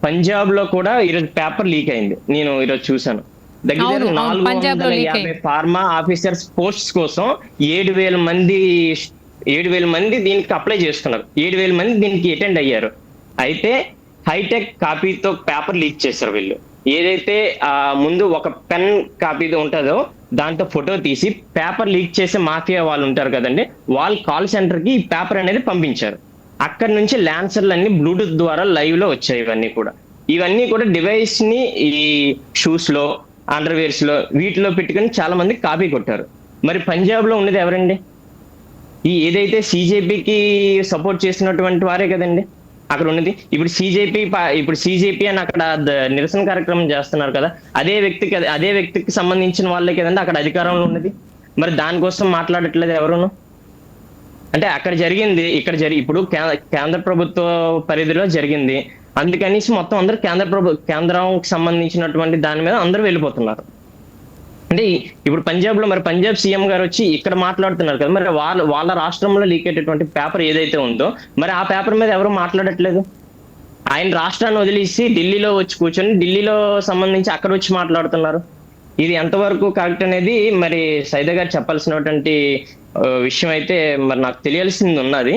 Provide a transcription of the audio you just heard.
పంజాబ్ లో కూడా ఈరోజు పేపర్ లీక్ అయింది. నేను ఈరోజు చూసాను. దగ్గర అవును. దగ్గర అవును. పంజాబ్‌లో లీక్ 450 అయింది. ఫార్మా ఆఫీసర్స్ పోస్ట్స్ కోసం 7,000 మంది 7,000 మంది దీనికి అప్లై చేసుకున్నారు. 7,000 మంది దీనికి అటెండ్ అయ్యారు. అయితే హైటెక్ కాపీతో పేపర్ లీక్ చేశారు వీళ్ళు. ఏదైతే ముందు ఒక పెన్ కాపీతో ఉంటుందో దాంతో ఫోటో తీసి పేపర్ లీక్ చేసే మాఫియా వాళ్ళు ఉంటారు కదండి, వాళ్ళు కాల్ సెంటర్ కి ఈ పేపర్ అనేది పంపించారు. అక్కడి నుంచి ల్యాన్సర్లు అన్ని బ్లూటూత్ ద్వారా లైవ్ లో వచ్చాయి. ఇవన్నీ కూడా డివైస్ ని ఈ షూస్ లో, అండర్వేర్స్ లో, వీటిలో పెట్టుకుని చాలా మంది కాపీ కొట్టారు. మరి పంజాబ్ లో ఉన్నది ఎవరండి? ఈ ఏదైతే సిజేపీకి సపోర్ట్ చేసినటువంటి వారే కదండి అక్కడ ఉన్నది. ఇప్పుడు సిజేపీ అని అక్కడ నిరసన కార్యక్రమం చేస్తున్నారు కదా, అదే వ్యక్తికి సంబంధించిన వాళ్ళే కదండి అక్కడ అధికారంలో ఉన్నది. మరి దానికోసం మాట్లాడట్లేదు ఎవరును. అంటే అక్కడ జరిగింది ఇప్పుడు కేంద్ర ప్రభుత్వ పరిధిలో జరిగింది, అందుకనేసి మొత్తం అందరూ కేంద్రం సంబంధించినటువంటి దాని మీద అందరూ వెళ్ళిపోతున్నారు. అంటే ఇప్పుడు పంజాబ్ సీఎం గారు వచ్చి ఇక్కడ మాట్లాడుతున్నారు కదా, మరి వాళ్ళ రాష్ట్రంలో లీక్ అయ్యేటటువంటి పేపర్ ఏదైతే ఉందో మరి ఆ పేపర్ మీద ఎవరు మాట్లాడట్లేదు. ఆయన రాష్ట్రాన్ని వదిలేసి ఢిల్లీలో వచ్చి కూర్చొని ఢిల్లీలో సంబంధించి అక్కడ వచ్చి మాట్లాడుతున్నారు. ఇది ఎంతవరకు కరెక్ట్ అనేది మరి సైదా గారు చెప్పాల్సినటువంటి విషయం అయితే మరి నాకు తెలియాల్సింది ఉన్నది.